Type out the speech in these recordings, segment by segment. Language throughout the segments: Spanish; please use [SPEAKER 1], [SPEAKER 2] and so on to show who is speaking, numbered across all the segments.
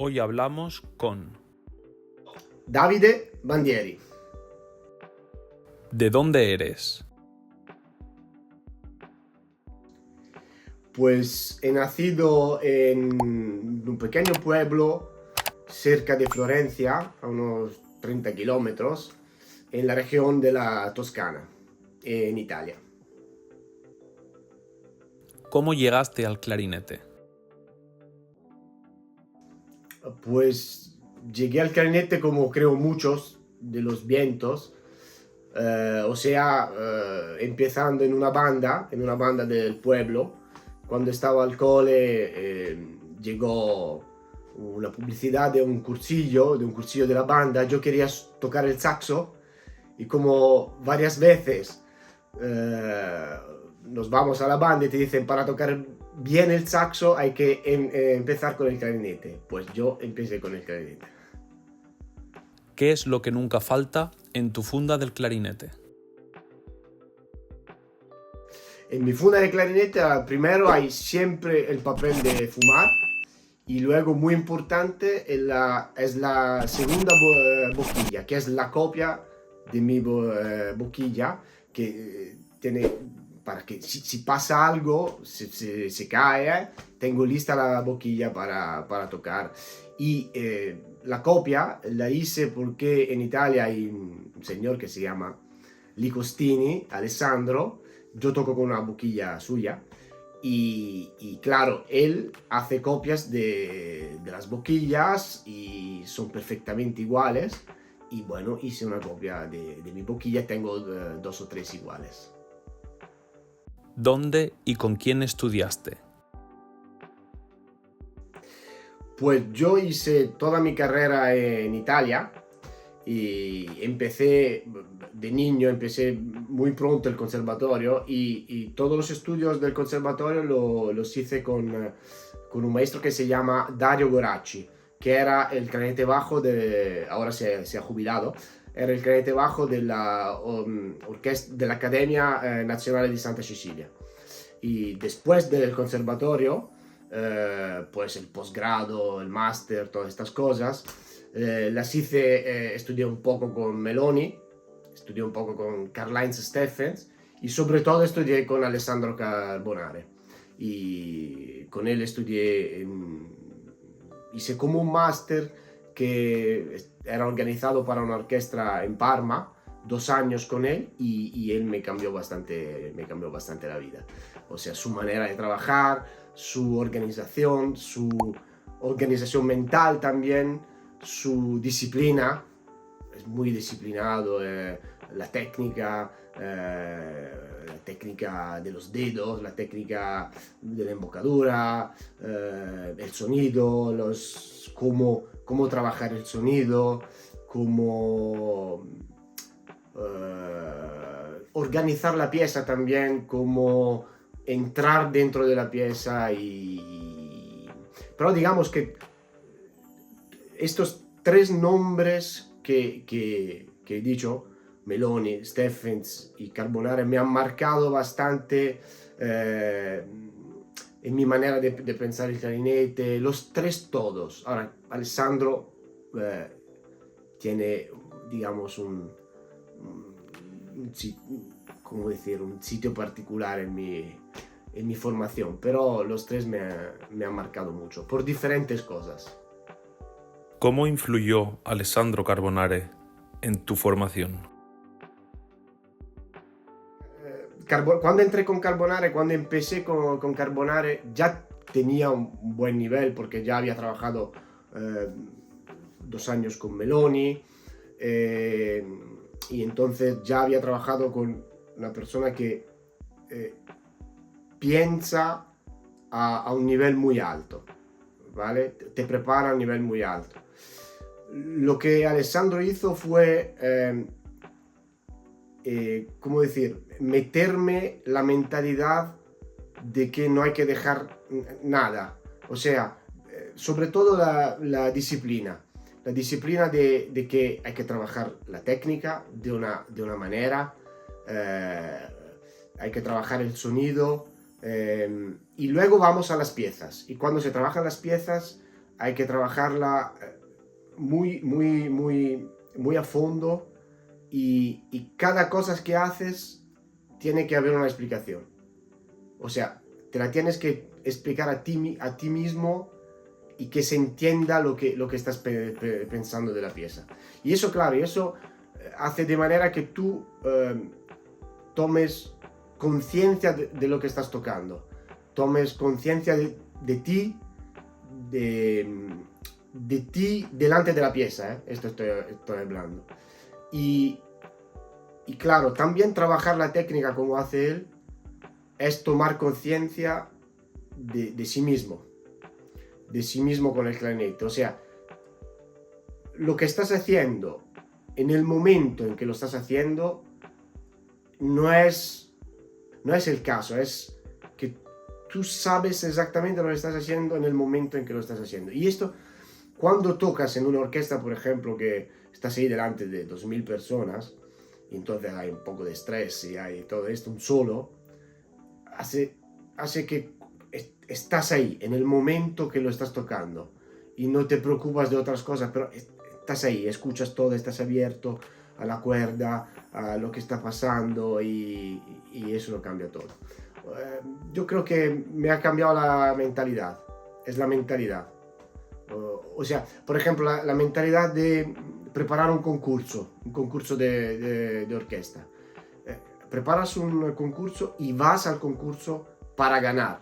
[SPEAKER 1] Hoy hablamos con...
[SPEAKER 2] Davide Bandieri.
[SPEAKER 1] ¿De dónde eres?
[SPEAKER 2] Pues he nacido en un pequeño pueblo cerca de Florencia, a unos 30 kilómetros, en la región de la Toscana, en Italia.
[SPEAKER 1] ¿Cómo llegaste al clarinete?
[SPEAKER 2] Pues llegué al clarinete como creo muchos de los vientos, empezando en una banda del pueblo. Cuando estaba al cole llegó una publicidad de un cursillo de la banda. Yo quería tocar el saxo y como varias veces nos vamos a la banda y te dicen para tocar bien el saxo hay que empezar con el clarinete. Pues yo empecé con el clarinete.
[SPEAKER 1] ¿Qué es lo que nunca falta en tu funda del clarinete?
[SPEAKER 2] En mi funda de clarinete primero hay siempre el papel de fumar y luego muy importante es la segunda boquilla, que es la copia de mi boquilla que tiene para que si pasa algo, se cae, tengo lista la boquilla para tocar. Y la copia la hice porque en Italia hay un señor que se llama Licostini, Alessandro. Yo toco con una boquilla suya y claro, él hace copias de las boquillas y son perfectamente iguales. Y bueno, hice una copia de mi boquilla, tengo 2 o 3 iguales.
[SPEAKER 1] ¿Dónde y con quién estudiaste?
[SPEAKER 2] Pues yo hice toda mi carrera en Italia y empecé de niño, empecé muy pronto el conservatorio y todos los estudios del conservatorio los hice con un maestro que se llama Dario Goracci, que era el clarinete bajo ahora se ha jubilado, era el clarinete bajo de de la Academia Nazionale di Santa Cecilia. Y después del conservatorio, pues el posgrado, el máster, todas estas cosas, las hice, estudié un poco con Meloni, estudié un poco con Karl-Heinz Steffens y sobre todo estudié con Alessandro Carbonare. Y con él hice como un máster que era organizado para una orquesta en Parma, 2 años con él y él me cambió bastante la vida. O sea, su manera de trabajar, su organización mental también, su disciplina, es muy disciplinado, la técnica de los dedos, la técnica de la embocadura, el sonido, cómo trabajar el sonido, cómo organizar la pieza también, cómo entrar dentro de la pieza pero digamos que estos 3 nombres que he dicho, Meloni, Steffens y Carbonare, me han marcado bastante en mi manera de pensar el clarinete, los 3 todos. Ahora, Alessandro tiene, digamos, un sitio particular en mi formación, pero los 3 me han marcado mucho, por diferentes cosas.
[SPEAKER 1] ¿Cómo influyó Alessandro Carbonare en tu formación?
[SPEAKER 2] Cuando entré con Carbonare, cuando empecé con Carbonare, ya tenía un buen nivel porque ya había trabajado 2 años con Meloni y entonces ya había trabajado con una persona que piensa a un nivel muy alto, ¿vale? Te prepara a un nivel muy alto. Lo que Alessandro hizo fue ¿cómo decir? Meterme la mentalidad de que no hay que dejar nada. O sea, sobre todo la disciplina. La disciplina de que hay que trabajar la técnica de una manera, hay que trabajar el sonido y luego vamos a las piezas. Y cuando se trabajan las piezas hay que trabajarla muy a fondo y cada cosa que haces tiene que haber una explicación. O sea, te la tienes que explicar a ti mismo y que se entienda lo que estás pensando de la pieza. Y eso, claro, eso hace de manera que tú tomes conciencia de lo que estás tocando, tomes conciencia de ti, de ti delante de la pieza, esto estoy hablando. Y claro, también trabajar la técnica como hace él es tomar conciencia de sí mismo con el clarinete. O sea, lo que estás haciendo en el momento en que lo estás haciendo no es el caso, es que tú sabes exactamente lo que estás haciendo en el momento en que lo estás haciendo. Y esto, cuando tocas en una orquesta, por ejemplo, que estás ahí delante de 2000 personas, y entonces hay un poco de estrés y hay todo esto, un solo, hace que estás ahí, en el momento que lo estás tocando, y no te preocupas de otras cosas, pero estás ahí, escuchas todo, estás abierto a la cuerda, a lo que está pasando, y eso lo cambia todo. Yo creo que me ha cambiado la mentalidad, es la mentalidad. O sea, por ejemplo, la mentalidad de preparar un concurso de orquesta. Preparas un concurso y vas al concurso para ganar.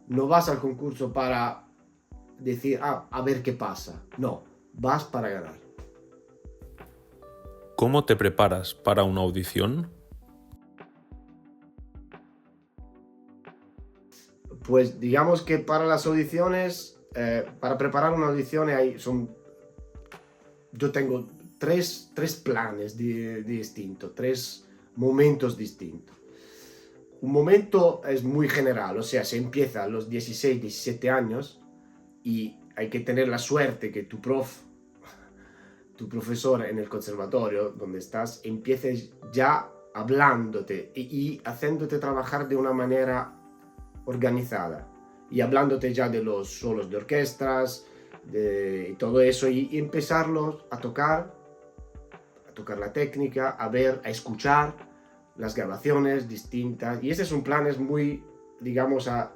[SPEAKER 2] No vas al concurso para decir, a ver qué pasa. No, vas para ganar.
[SPEAKER 1] ¿Cómo te preparas para una audición?
[SPEAKER 2] Pues digamos que para las audiciones, para preparar una audición yo tengo tres planes distintos, tres momentos distintos. Un momento es muy general, o sea, se empieza a los 16, 17 años y hay que tener la suerte que tu profesor en el conservatorio donde estás empiece ya hablándote y haciéndote trabajar de una manera organizada y hablándote ya de los solos de orquestas, de todo eso y empezarlos a tocar la técnica, a ver, a escuchar las grabaciones distintas. Y ese es un plan, es muy, digamos, a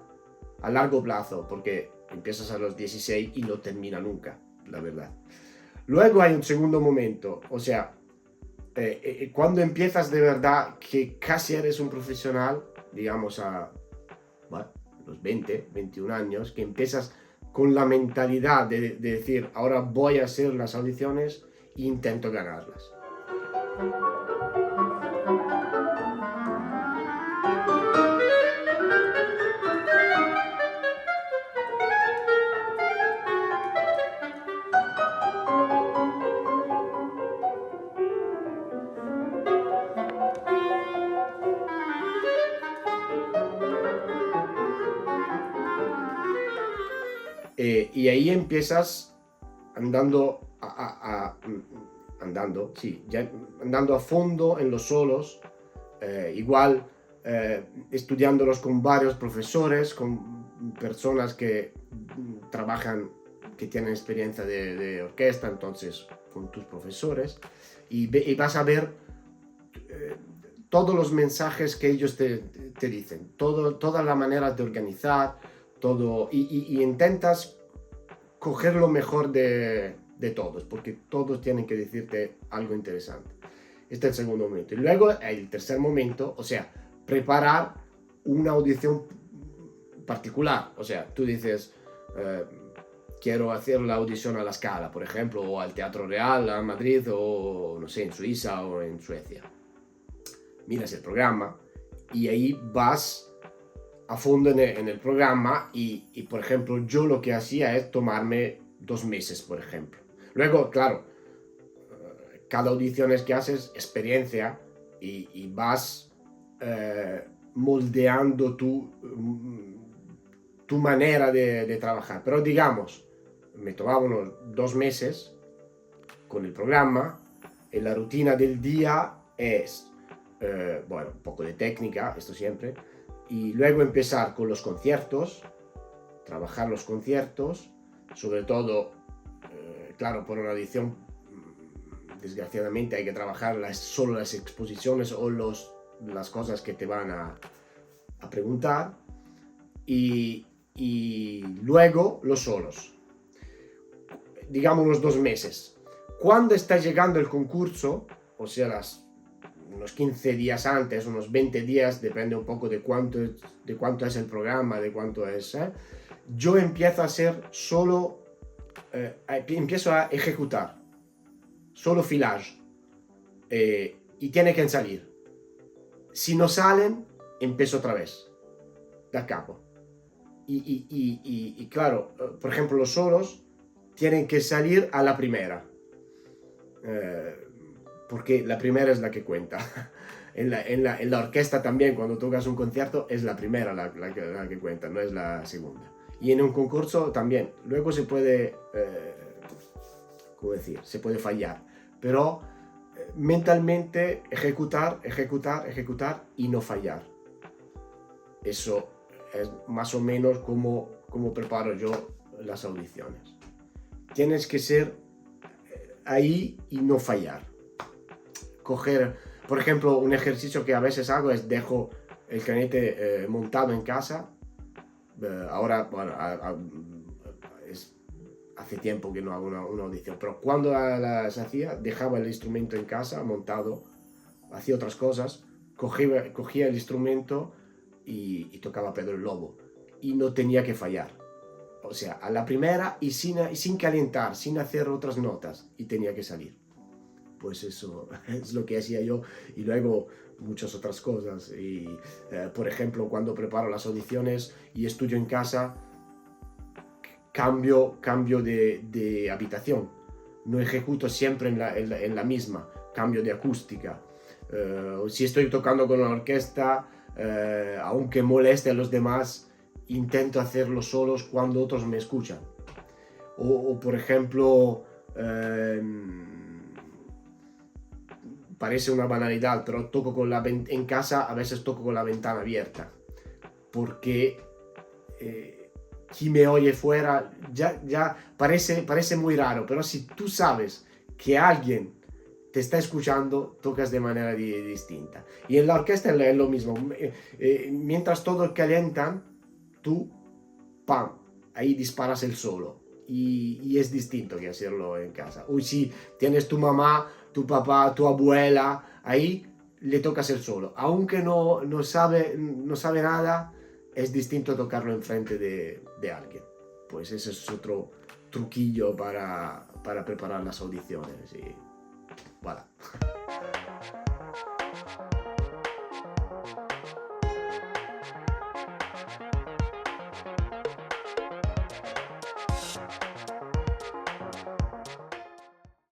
[SPEAKER 2] largo plazo, porque empiezas a los 16 y no termina nunca, la verdad. Luego hay un segundo momento, o sea, cuando empiezas de verdad, que casi eres un profesional, digamos los 20, 21 años, que empiezas con la mentalidad de decir, ahora voy a hacer las audiciones e intento ganarlas. Y ahí empiezas andando andando a fondo en los solos, igual estudiándolos con varios profesores, con personas que trabajan, que tienen experiencia de orquesta, entonces con tus profesores, y vas a ver todos los mensajes que ellos te dicen, toda la manera de organizar, todo, y intentas coger lo mejor de todos, porque todos tienen que decirte algo interesante. Este es el segundo momento. Y luego el tercer momento, o sea, preparar una audición particular. O sea, tú dices, quiero hacer la audición a La Scala, por ejemplo, o al Teatro Real, a Madrid, o no sé, en Suiza o en Suecia. Miras el programa y ahí vas a fondo en el programa y, por ejemplo, yo lo que hacía es tomarme 2 meses, por ejemplo. Luego, claro, cada audición es que haces experiencia y vas moldeando tu manera de trabajar. Pero digamos, me tomaba unos 2 meses con el programa y la rutina del día es, un poco de técnica, esto siempre, y luego empezar con los conciertos, trabajar los conciertos, sobre todo, claro, por una audición, desgraciadamente hay que trabajar solo las exposiciones o las cosas que te van a preguntar, y luego los solos, digamos unos 2 meses. Cuando está llegando el concurso, o sea, unos 15 días antes, unos 20 días, depende un poco de cuánto es el programa, de cuánto es, yo empiezo a hacer solo, empiezo a ejecutar, solo filage, y tiene que salir. Si no salen, empiezo otra vez, da capo. Y claro, por ejemplo, los solos tienen que salir a la primera, porque la primera es la que cuenta. En la orquesta también, cuando tocas un concierto, es la primera la que cuenta, no es la segunda. Y en un concurso también, luego se puede, ¿cómo decir? Se puede fallar, pero mentalmente ejecutar y no fallar. Eso es más o menos como preparo yo las audiciones. Tienes que ser ahí y no fallar. Coger, por ejemplo, un ejercicio que a veces hago es dejo el clarinete montado en casa. Ahora, bueno, hace tiempo que no hago una audición, pero cuando las hacía, dejaba el instrumento en casa montado, hacía otras cosas, cogía el instrumento y tocaba Pedro el Lobo, y no tenía que fallar. O sea, a la primera y sin calentar, sin hacer otras notas, y tenía que salir. Pues eso es lo que hacía yo, y luego muchas otras cosas. Y, por ejemplo, cuando preparo las audiciones y estudio en casa, cambio de habitación. No ejecuto siempre en la misma, cambio de acústica. Si estoy tocando con una orquesta, aunque moleste a los demás, intento hacerlo solos cuando otros me escuchan. O por ejemplo, parece una banalidad, pero en casa a veces toco con la ventana abierta, porque quien me oye fuera ya parece muy raro, pero si tú sabes que alguien te está escuchando, tocas de manera distinta. Y en la orquesta es lo mismo. Mientras todos calientan, tú, ¡pam!, ahí disparas el solo. Y es distinto que hacerlo en casa. O si tienes tu mamá, tu papá, tu abuela, ahí le tocas el solo. Aunque no sabe nada, es distinto tocarlo enfrente de alguien. Pues ese es otro truquillo para preparar las audiciones. Y voilà.